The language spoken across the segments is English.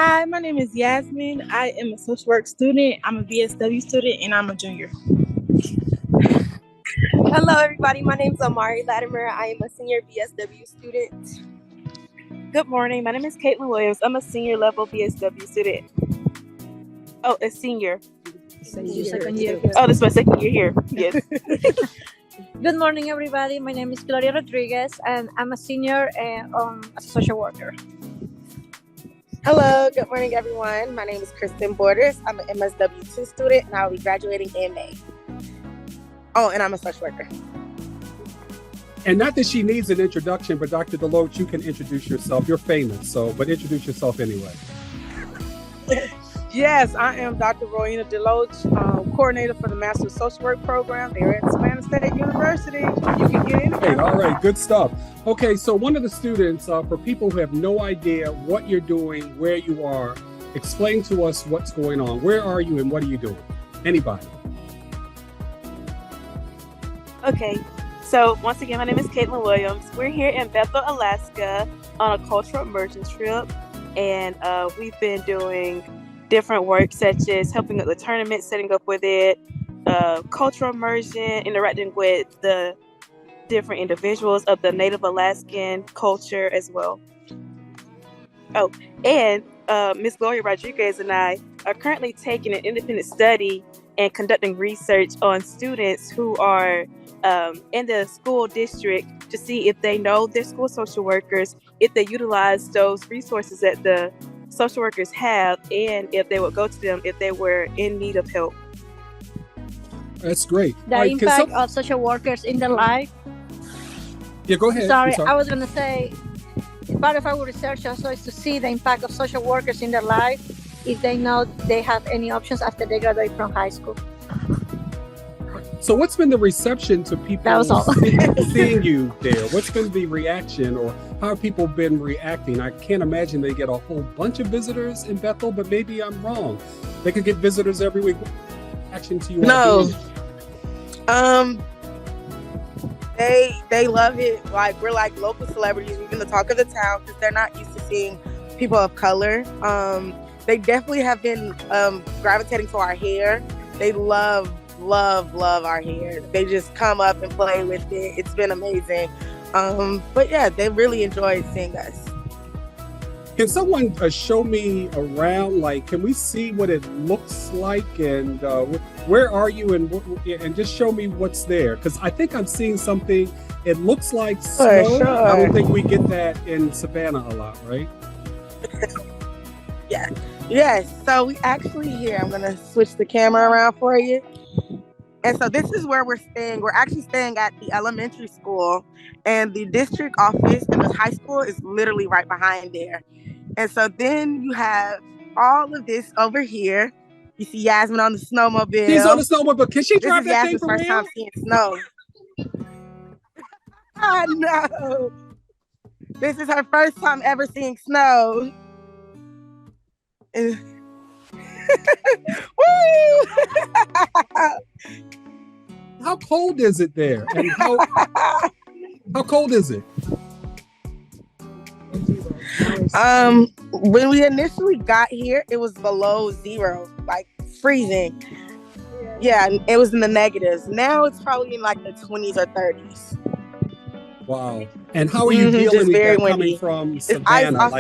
Hi, my name is Yasmin. I am a social work student. I'm a BSW student, and I'm a junior. Hello, everybody. My name is Amari Latimer. I am a senior BSW student. Good morning. My name is Caitlin Williams. I'm a senior level BSW student. Oh, a senior. Second year. Oh, this is my second year here. Yes. Good morning, everybody. My name is Gloria Rodriguez, and I'm a senior as a social worker. Hello, good morning, everyone. My name is Kristen Borders. I'm an MSW2 student, and I'll be graduating in May. Oh, and I'm a social worker. And not that she needs an introduction, but Dr. Deloach, you can introduce yourself. You're famous, but introduce yourself anyway. Yes, I am Dr. Royina Deloach, coordinator for the Master of Social Work program there at Savannah State University. You can get in. Hey, all right, good stuff. Okay, so one of the students, for people who have no idea what you're doing, where you are, explain to us what's going on. Where are you and what are you doing? Anybody? Okay. So once again, my name is Caitlin Williams. We're here in Bethel, Alaska on a cultural immersion trip. And we've been doing different work such as helping with the tournament, setting up with it, cultural immersion, interacting with the different individuals of the Native Alaskan culture as well. Oh, and Ms. Gloria Rodriguez and I are currently taking an independent study and conducting research on students who are in the school district to see if they know their school social workers, if they utilize those resources that the social workers have, and if they would go to them if they were in need of help. That's great. The impact of social workers in their life. Yeah, go ahead. Sorry, I was going to say, part of our research also is to see the impact of social workers in their life if they know they have any options after they graduate from high school. So what's been the reception to people seeing you there? What's been the reaction, or how have people been reacting? I can't imagine they get a whole bunch of visitors in Bethel, but maybe I'm wrong. They could get visitors every week. Action to you? No. They love it. Like, we're like local celebrities. We've been the talk of the town because they're not used to seeing people of color. They definitely have been gravitating to our hair. They love our hair. They just come up and play with it. It's been amazing. But yeah, they really enjoyed seeing us. Can someone show me around? Like, can we see what it looks like? And where are you? And just show me what's there. Because I think I'm seeing something. It looks like snow. Sure. I don't think we get that in Savannah a lot, right? Yeah. Yes. So we actually here. I'm gonna switch the camera around for you. And so this is where we're staying. We're actually staying at the elementary school, and the district office and the high school is literally right behind there. And so then you have all of this over here. You see Yasmin on the snowmobile. She's on the snowmobile. Can she drive that thing Yasmin's for first real? time seeing snow. I know. This is her first time ever seeing snow. Woo! How cold is it there? And how cold is it? When we initially got here, it was below zero, like freezing. Yeah, it was in the negatives. Now it's probably in like the 20s or 30s. Wow. And how are you dealing with that coming from Savannah?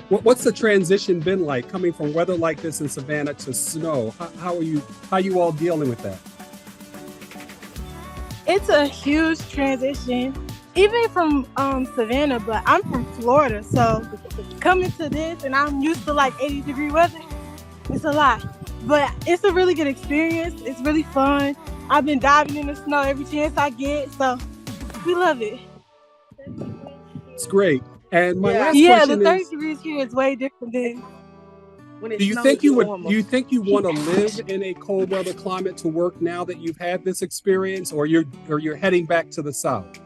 What's the transition been like coming from weather like this in Savannah to snow? How are you all dealing with that? It's a huge transition, even from Savannah, but I'm from Florida, so coming to this, and I'm used to like 80-degree weather, it's a lot. But it's a really good experience. It's really fun. I've been diving in the snow every chance I get, so we love it. It's great. And my last the question 30 is, degrees here is way different than when it do you think you want to live in a cold weather climate to work now that you've had this experience, or you're heading back to the South?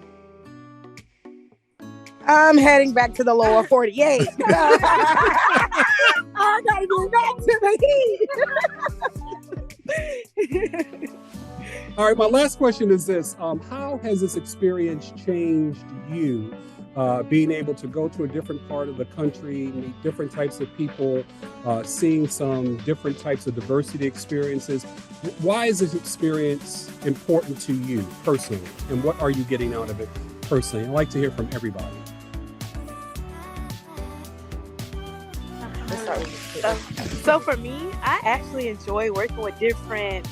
I'm heading back to the lower 48. I gotta go back to the heat. All right, my last question is this. How has this experience changed you? being able to go to a different part of the country, meet different types of people, seeing some different types of diversity experiences. Why is this experience important to you personally? And what are you getting out of it personally? I'd like to hear from everybody. So for me, I actually enjoy working with different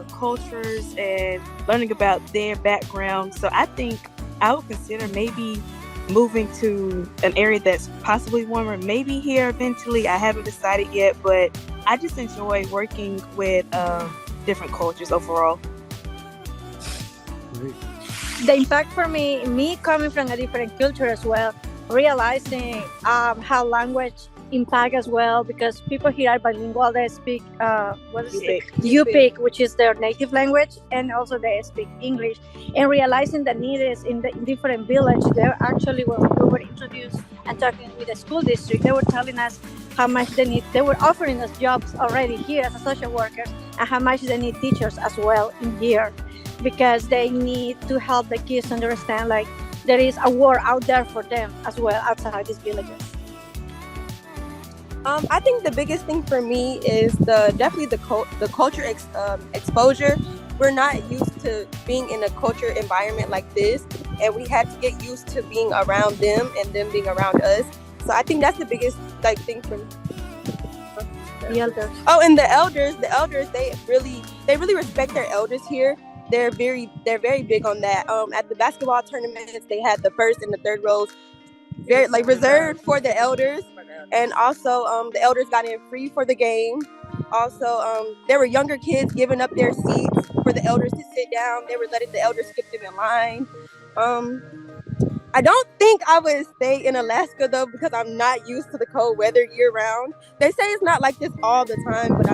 cultures and learning about their background. So I think I would consider maybe moving to an area that's possibly warmer, maybe here eventually. I haven't decided yet, but I just enjoy working with different cultures overall. Great. The impact for me coming from a different culture as well, realizing how language impact as well, because people here are bilingual. They speak Yupik, which is their native language, and also they speak English. And realizing the need is in different villages. They actually, when we were introduced and talking with the school district, they were telling us how much they need. They were offering us jobs already here as a social worker, and how much they need teachers as well in here, because they need to help the kids understand like there is a world out there for them as well outside these villages. I think the biggest thing for me is definitely the culture exposure. We're not used to being in a culture environment like this, and we had to get used to being around them and them being around us. So I think that's the biggest thing for me. The elders. Oh, and the elders, they really respect their elders here. They're very big on that. At the basketball tournaments, they had the first and the third rows very reserved for the elders, and also the elders got in free for the game. Also, there were younger kids giving up their seats for the elders to sit down. They were letting the elders skip them in line. I don't think I would stay in Alaska though, because I'm not used to the cold weather year round. They say it's not like this all the time, but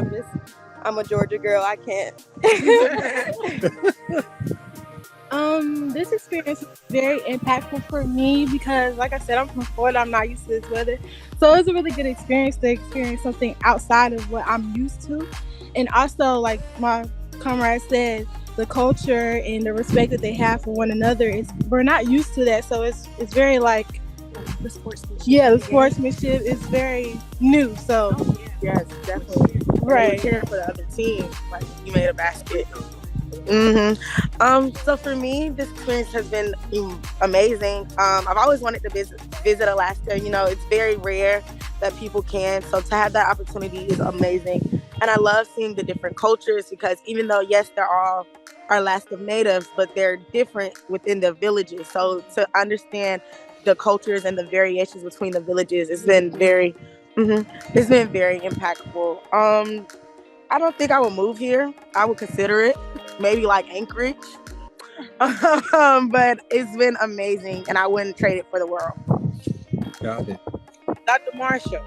I'm a Georgia girl. I can't. This experience is very impactful for me because, like I said, I'm from Florida. I'm not used to this weather. So it's a really good experience to experience something outside of what I'm used to. And also, like my comrade said, the culture and the respect that they have for one another we're not used to that. So it's very like The sportsmanship. yeah, the sportsmanship is very new. So Yes, definitely. right. Cheering for the other team. Like you made a basket. So for me, this experience has been amazing. I've always wanted to visit Alaska. You know, it's very rare that people can. So to have that opportunity is amazing. And I love seeing the different cultures because even though, yes, they're all Alaska natives, but they're different within the villages. So to understand the cultures and the variations between the villages, it's been very impactful. I don't think I would move here. I would consider it, maybe like Anchorage. But it's been amazing, and I wouldn't trade it for the world. Got it. Dr. Marshall,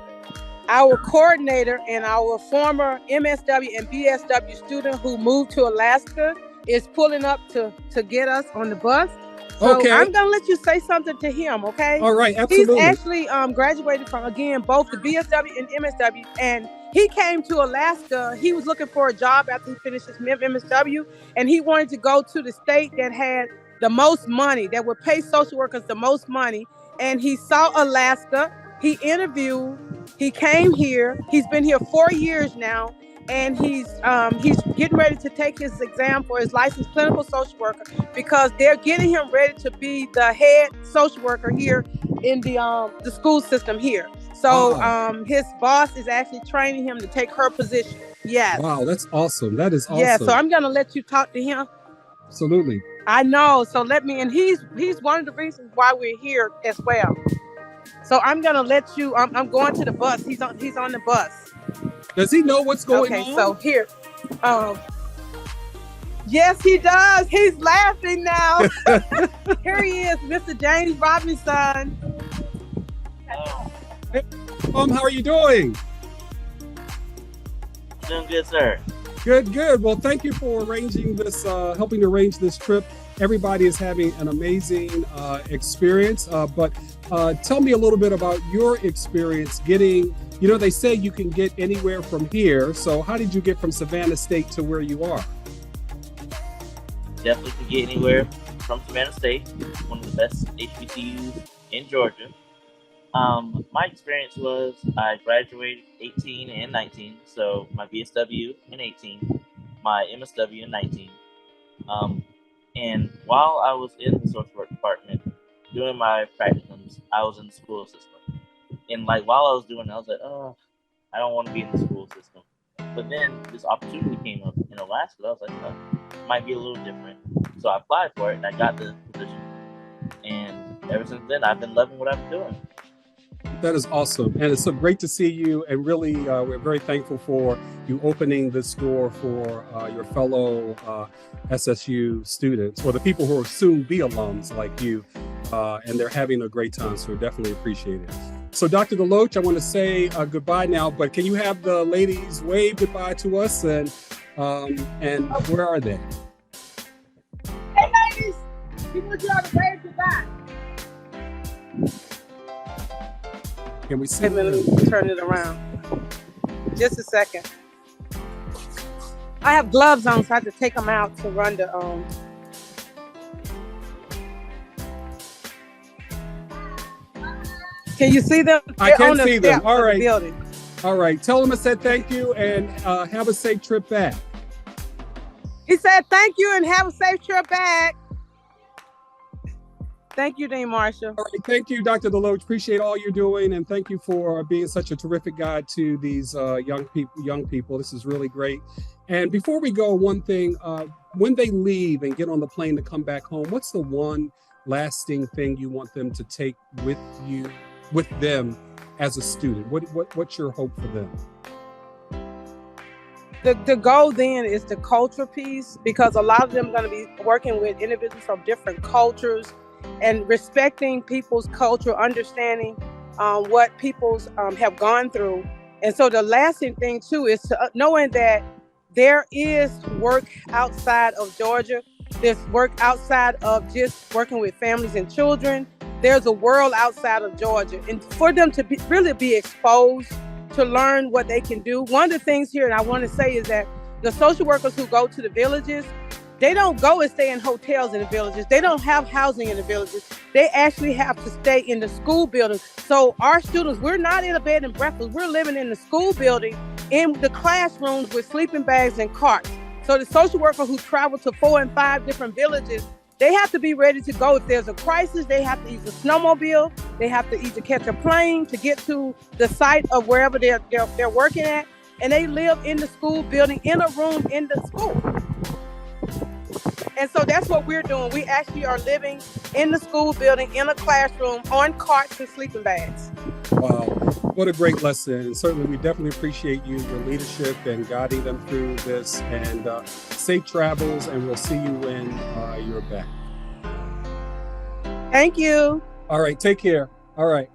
our coordinator and our former MSW and BSW student who moved to Alaska, is pulling up to get us on the bus. So Okay. I'm going to let you say something to him, okay? All right, absolutely. He's actually graduated from, again, both the BSW and MSW, and he came to Alaska. He was looking for a job after he finished his MSW, and he wanted to go to the state that had the most money, that would pay social workers the most money, and he saw Alaska. He interviewed. He came here. He's been here 4 years now, and he's getting ready to take his exam for his licensed clinical social worker because they're getting him ready to be the head social worker here in the school system here. So his boss is actually training him to take her position. Yes. Wow, that's awesome. That is awesome. Yeah. So I'm gonna let you talk to him. Absolutely. I know. So let me. And he's one of the reasons why we're here as well. So I'm gonna let you. I'm going to the bus. He's on the bus. Does he know what's going on? Okay, so here. Yes, he does. He's laughing now. Here he is, Mr. James Robinson. Hey, how are you doing? Doing good, sir. Good. Well, thank you for arranging this, helping arrange this trip. Everybody is having an amazing experience, but tell me a little bit about your experience getting, they say you can get anywhere from here. So how did you get from Savannah State to where you are? Definitely can get anywhere from Savannah State, one of the best HBCUs in Georgia. My experience was I graduated 18 and 19, so my VSW in 18, my MSW in 19. And while I was in the social work department doing my practicums, I was in the school system. And like while I was doing it, I was like, oh, I don't want to be in the school system. But then this opportunity came up in Alaska. I was like, oh, it might be a little different. So I applied for it and I got the position. And ever since then, I've been loving what I'm doing. That is awesome. And it's so great to see you. And really, we're very thankful for you opening this door for your fellow SSU students, or the people who will soon be alums like you. And they're having a great time. So we definitely appreciate it. So Dr. DeLoach, I want to say goodbye now, but can you have the ladies wave goodbye to us? And where are they? Hey, ladies, we want y'all to wave goodbye. Can we see? Hey, let me turn it around. Just a second. I have gloves on, so I have to take them out to run the Can you see them? I can see them. steps All of the right. building. All right. Tell them I said thank you and have a safe trip back. He said thank you and have a safe trip back. Thank you, Dean Marshall. All right, thank you, Dr. DeLoach. Appreciate all you're doing, and thank you for being such a terrific guide to these young people. This is really great. And before we go, one thing: when they leave and get on the plane to come back home, what's the one lasting thing you want them to take with them as a student? What's your hope for them? The goal then is the culture piece, because a lot of them are going to be working with individuals from different cultures, and respecting people's culture, understanding what people's have gone through. And so the lasting thing too is knowing that there is work outside of Georgia. There's work outside of just working with families and children. There's a world outside of Georgia. And for them to really be exposed, to learn what they can do. One of the things here, and I want to say, is that the social workers who go to the villages, they don't go and stay in hotels in the villages. They don't have housing in the villages. They actually have to stay in the school buildings. So our students, we're not in a bed and breakfast. We're living in the school building, in the classrooms with sleeping bags and carts. So the social worker who travel to 4 and 5 different villages, they have to be ready to go. If there's a crisis, they have to use a snowmobile. They have to either catch a plane to get to the site of wherever they're working at. And they live in the school building, in a room in the school. And so that's what we're doing. We actually are living in the school building, in a classroom, on carts and sleeping bags. Wow, what a great lesson. And certainly we definitely appreciate you, your leadership, and guiding them through this. And safe travels, and we'll see you when you're back. Thank you. All right, take care. All right.